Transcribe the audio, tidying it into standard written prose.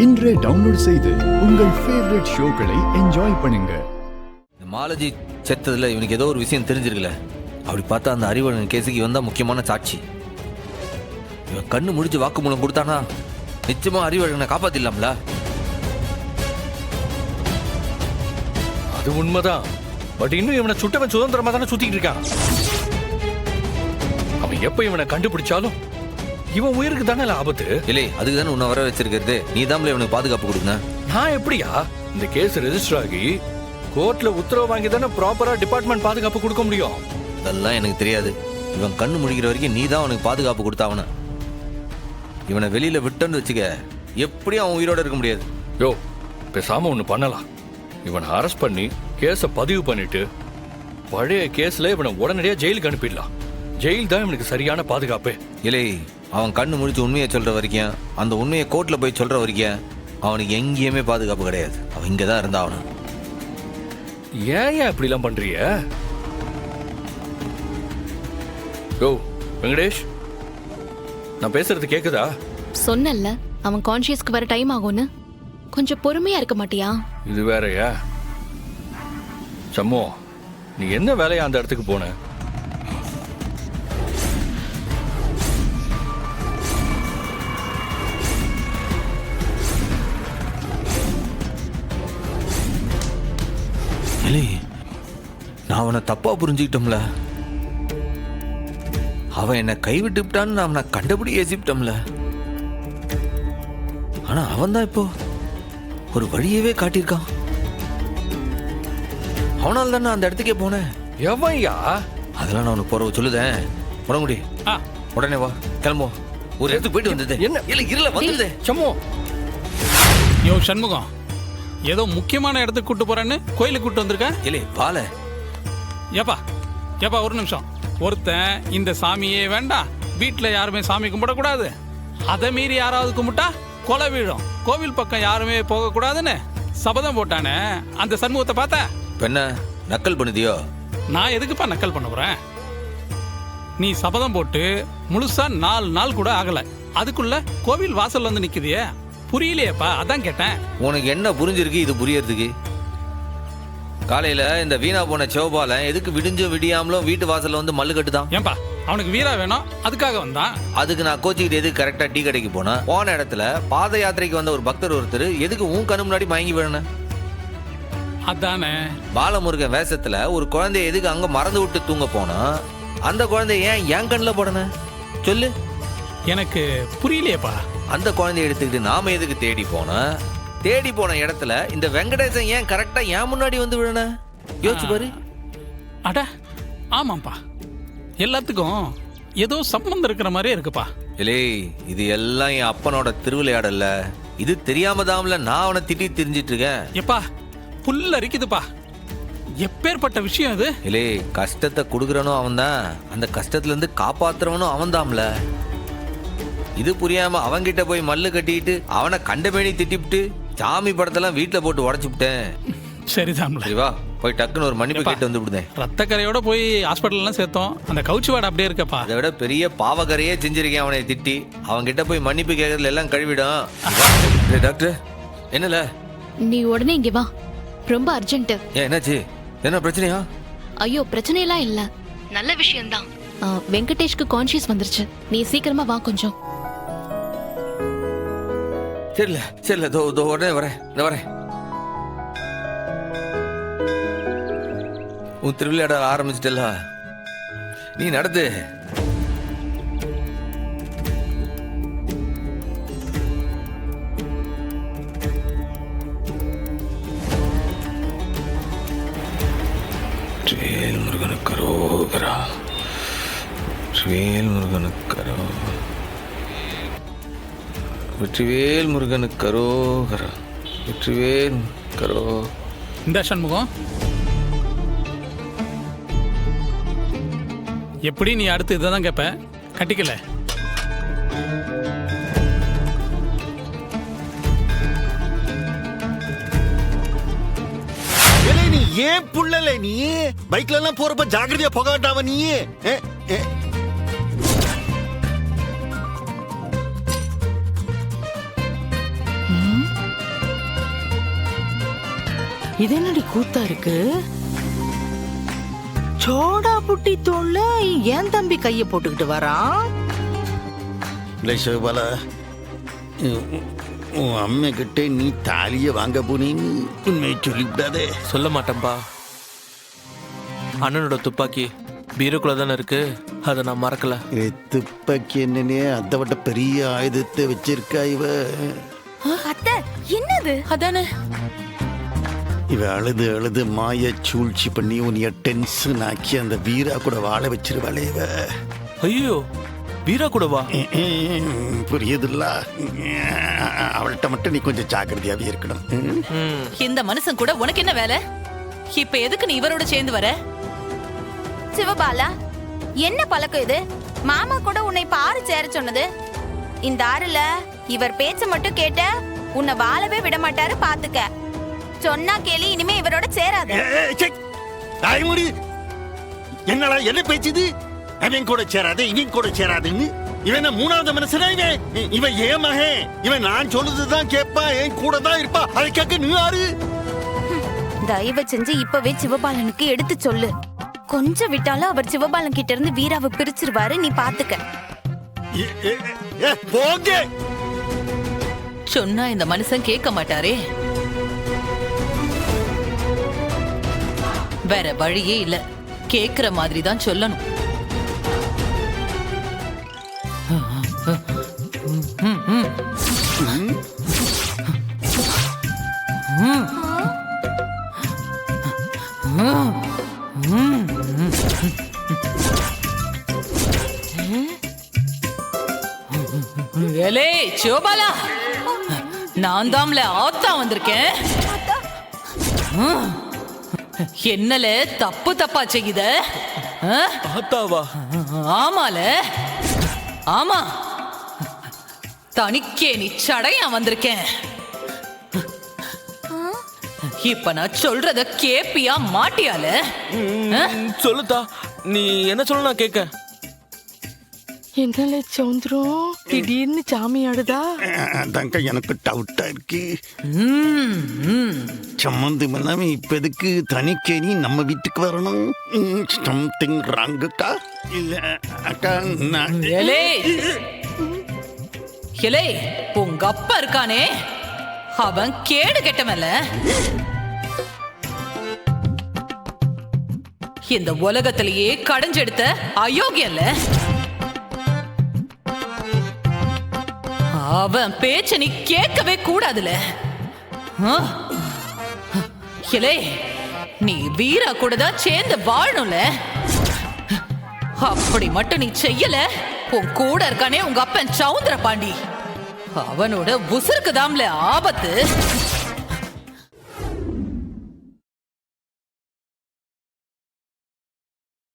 இன்றே டவுன்லோட் செய்து உங்கள் ஃபேவரட் ஷோக்களை என்ஜாய் பண்ணுங்க. மாலஜி செத்ததுல இவனுக்கு ஏதோ ஒரு விஷயம் தெரிஞ்சிருக்கல. அப்படி பார்த்தா அந்த அறிவழகன் கேஸுக்கு இவன் தான் முக்கியமான சாட்சி. இவன் கண்ணு முடிச்சு வாக்குமூலம் கொடுத்தானா நிச்சயமா அறிவழகனை காப்பாத்திடலாம்ல. அது உண்மைதான். பட் இன்னும் இவனை சுட்டவன் சுதந்திரமா தானே சுத்திட்டு இருக்கான். அவன் எப்ப இவனை கண்டுபிடிச்சாலும் இவன் உயிருக்கு தானே ஆபத்து. இல்லை, அதுக்கு தானே உன்னை வர வச்சிருக்கிறது. நீ தான் இவனுக்கு பாதுகாப்பு கொடுக்கணும். நான் எப்படியா இந்த கேஸ் ரெஜிஸ்டர் ஆகி கோர்ட்ல உத்தரவு வாங்கி தானே ப்ராப்பரா டிபார்ட்மெண்ட் பாதுகாப்பு கொடுக்க முடியும். அதெல்லாம் எனக்கு தெரியாது. இவன் கண்ணு முடிக்கிற வரைக்கும் நீ தான் அவனுக்கு பாதுகாப்பு கொடுத்தாவன. இவனை வெளியில விட்டன்னு வச்சுக்க, எப்படியும் அவன் உயிரோட இருக்க முடியாது. யோ, பேசாம ஒண்ணு பண்ணலாம். இவனை அரெஸ்ட் பண்ணி கேஸ பதிவு பண்ணிட்டு பழைய கேஸ்ல இவனை உடனடியா ஜெயிலுக்கு அனுப்பிடலாம். ஜெயில் தான் இவனுக்கு சரியான பாதுகாப்பு. இல்லை, அவன் கண்ணு முடிச்சு உண்மையை சொல்ற வரைக்கும், அந்த உண்மையை கோர்ட்ல போய் சொல்ற வரைக்கும் அவனுக்கு எங்கேயுமே பாதுகாப்பு கிடையாது. அவன் இங்கதான் இருந்தா அவனு. ஏன் இப்படி எல்லாம் பண்றிய? யோ வெங்கடேஷ், நான் பேசுறது கேக்குதா? சொன்னல்ல அவன் கான்ஷியஸ்க்கு வர டைம் ஆகும்னு. கொஞ்சம் பொறுமையா இருக்க மாட்டியா? இது வேறயா? சம்மோ, நீ என்ன வேலையா அந்த இடத்துக்கு போன? நான் அவனை தப்பா புரிஞ்சுக்கிட்டோம்ல. அவன் என்னை கைவிட்டு விட்டான்னு நான் அவனை கண்டபடி ஏசிவிட்டோம்ல. ஆனா அவன் தான் இப்போ ஒரு வழியவே காட்டியிருக்கான். அவனால் தானே அந்த இடத்துக்கே போனேன். எவையா? அதெல்லாம் நான் உனக்கு போற சொல்லுதேன். உடம்புடி உடனே வா, கிளம்புவோம். ஒரு இடத்துக்கு போயிட்டு வந்தது. என்ன இல்ல இருல வந்தது. சம்மோ, யோ சண்முகம், ஏதோ முக்கியமான இடத்துக்கு கூட்டு போறேன்னு கோயிலுக்கு கூட்டு வந்திருக்க. இல்லை வாழ. ஏப்பா ஏப்பா ஒரு நிமிஷம். ஒருத்தன் இந்த சாமியே வேண்டாம், வீட்டுல யாருமே சாமி கும்பிடக்கூடாது, அதை மீறி யாராவது கும்பிட்டா கொலை வீழும், கோவில் பக்கம் யாருமே போக கூடாதுன்னு சபதம் போட்டானே, அந்த சண்முகத்தை பார்த்த? என்ன நக்கல் பண்ணுதியோ? நான் எதுக்குப்பா நக்கல் பண்ண போறேன்? நீ சபதம் போட்டு முழுசா 4 நாள் கூட ஆகல, அதுக்குள்ள கோவில் வாசல் வந்து நிக்குதியே, புரியலையேப்பா, அதான் கேட்டேன். உனக்கு என்ன புரிஞ்சிருக்கு இது புரியறதுக்கு? காலையில இந்த வீணா போன சிவபாலன் எதுக்கு விடிஞ்சும் விடியாமலும் வீட்டு வாசல்ல வந்து மல்லு கட்டுதான்? ஏன்பா அவனுக்கு வீரா வேணும், அதுக்காக வந்தான். அதுக்கு நான் கோச்சிக்கிட்டு எதுக்கு கரெக்டா டீ கடைக்கு போன இடத்துல பாத யாத்திரைக்கு வந்த ஒரு பக்தர் ஒருத்தர் எதுக்கு உன் கண்ணு முன்னாடி மயங்கி விழணும்? அதானே பாலமுருகன் வேஷத்துல ஒரு குழந்தைய எதுக்கு அங்க மறந்து விட்டு தூங்க போனா, அந்த குழந்தைய ஏன் என் கண்ணுல போடணும் சொல்லு? எனக்கு புரியலையேப்பா. அந்த குழந்தைய எடுத்துக்கிட்டு நாம எதுக்கு தேடி போன இடத்துல இந்த வெங்கடேசன் ஏன் கரெக்டா ஏன் முன்னாடி வந்து விழன? யோசிச்சு பாரு. அட ஆமாப்பா, எல்லாத்துக்கும் ஏதோ சம்பந்தம் இருக்கிற மாதிரியே இருக்குப்பா. இல்லை, இது எல்லாம் என் அப்பனோட திருவிளையாடல்ல. இது தெரியாம தான்ல நான் அவனை திட்டி தெரிஞ்சிட்டு இருக்கேன். எப்பா புல்ல அரிக்குதுப்பா, எப்பேற்பட்ட விஷயம் இது? இல்லை, கஷ்டத்தை கொடுக்குறனும் அவன் தான், அந்த கஷ்டத்துல இருந்து காப்பாத்துறவனும் அவன் தான்ல. இது புரியாம அவன்கிட்ட போய் மல்லு கட்டிட்டு அவனை கண்டமேனி திட்டிவிட்டு சாமி படத்தெல்லாம் வீட்டுல போட்டு உடச்சுட்டேன். சரிதான்ல. சரிவா, போய் டக்குன்னு ஒரு மன்னிப்பு கேட்டு வந்து விடுதேன். ரத்த கரையோட போய் ஹாஸ்பிட்டல்லாம் சேர்த்தோம், அந்த கவுச்சி வாடை அப்படியே இருக்கப்பா. அதை விட பெரிய பாவக்கரையே செஞ்சிருக்கேன் அவனை திட்டி. அவன்கிட்ட போய் மன்னிப்பு கேட்கறதுல எல்லாம் கழுவிடும். டாக்டர் என்னல? நீ உடனே இங்க வா, ரொம்ப அர்ஜென்ட். என்னாச்சு? என்ன பிரச்சனையா? ஐயோ பிரச்சனையெல்லாம் இல்ல, நல்ல விஷயம்தான். வெங்கடேஷ்க்கு கான்ஷியஸ் வந்துருச்சு, நீ சீக்கிரமா வா கொஞ்சம். சரில உடனே வரேன். உன் திருவிளையாட ஆரம்பிச்சிட்டல, நீ நடந்து. வேல் முருகனுக்கு அரோகரா, வேல் முருகனுக்கு அரோகரா, வெற்றிவேல் முருகனுக்கு அரோகரா, வெற்றிவேல் கரோ. இந்த சண்முகம், எப்படி நீ அடுத்து இதை தான் கேட்ப? கட்டிக்கல. நீ ஏன் புள்ளல? நீ பைக்ல எல்லாம் போறப்ப ஜாகிரதையா போக வேண்டாவ? நீ இது என்னடி கூத்தா இருக்கு? சோடா புட்டி தோல்ல ஏன் தம்பி கைய போட்டுக்கிட்டு வரான்? இல்லை சிவபாலா, உன் அம்மை கிட்ட நீ தாலிய வாங்க போனீன்னு உண்மையை சொல்லிவிடாதே. சொல்ல மாட்டேன்பா. அண்ணனோட துப்பாக்கி பீரோக்குள்ள தானே இருக்கு, அதை நான் மறக்கல. துப்பாக்கி என்னன்னே அதை விட பெரிய ஆயுதத்தை வச்சிருக்கா இவ. அத்தை என்னது? அதானே இவ அழுது அழுது மாய சூழ்ச்சி பண்ணி உன்னைய டென்ஷன் ஆக்கி அந்த வீரா கூட வாழ வச்சிருவாளே இவ. ஐயோ, பீரா கூடவா? புரியுதுல்ல? அவள்கிட்ட மட்டும் நீ கொஞ்சம் ஜாக்கிரதையாவே இருக்கணும். இந்த மனுஷன் கூட உனக்கு என்ன வேலை? இப்ப எதுக்கு நீ இவரோட சேர்ந்து வர? சிவபாலா, என்ன பழக்கம் இது? மாமா கூட உன்னை பாரு சேர சொன்னது. இந்த ஆறுல இவர் பேச்ச மட்டும் கேட்ட உன்னை வாழவே விட மாட்டாரு, பாத்துக்க. சொன்னா கேளு, இனிமே இவரோட சேராத. என்னடா என்ன பேச்சுது? அவன் கூட சேராது, இவன் கூட சேராதுன்னு. இவன் மூணாவது மனுஷனா? இவன் ஏன் மகன்? இவன் நான் சொல்லுதுதான் கேட்பா, என் கூட தான் இருப்பா. அதை கேட்க நீ யாரு? தயவு செஞ்சு இப்பவே சிவபாலனுக்கு எடுத்து சொல்லு. கொஞ்சம் விட்டாலும் அவர் சிவபாலன் கிட்ட இருந்து வீராவை பிரிச்சிருவாரு, நீ பாத்துக்க. போங்க. சொன்னா இந்த மனுஷன் கேட்க மாட்டாரே. வேற வழியே இல்ல, கேக்குற மாதிரி தான் சொல்லணும். ஏலே சிவபாலா, நான் தாம்ல ஆத்தா வந்திருக்கேன். என்னல தப்பு தப்பா செய்யுத? ஆத்தாவா? ஆமால, ஆமா. தனிக்கே நீ சடையா வந்திருக்கேன். இப்ப நான் சொல்றத கேப்பியா மாட்டியால? சொல்லுதா, நீ என்ன சொல்ல நான் கேட்க. என்னல சௌந்தரம் திடீர்னு சாமி ஆடுதா? அதாங்க எனக்கு டவுட்டா இருக்கு. சம்மந்தம் இல்லாம இப்ப எதுக்கு தனிக்கேணி நம்ம வீட்டுக்கு வரணும்? சம்திங் ராங்குக்கா? இல்ல அக்கா, எலே எலே, உங்க அப்பா இருக்கானே, அவன் கேடு கெட்டவன்ல. இந்த உலகத்திலேயே கடைஞ்செடுத்த அயோக்கியல்ல. அவன் பேச்ச நீ கேட்கவே கூடாதுல. இலே, நீ வீரா கூட தான் சேர்ந்து வாழணும்ல. அப்படி மட்டும் நீ செய்யல, உன் கூட இருக்கானே உங்க அப்பன் சவுந்தர பாண்டி, அவனோட உசுருக்கு தாம்ல ஆபத்து.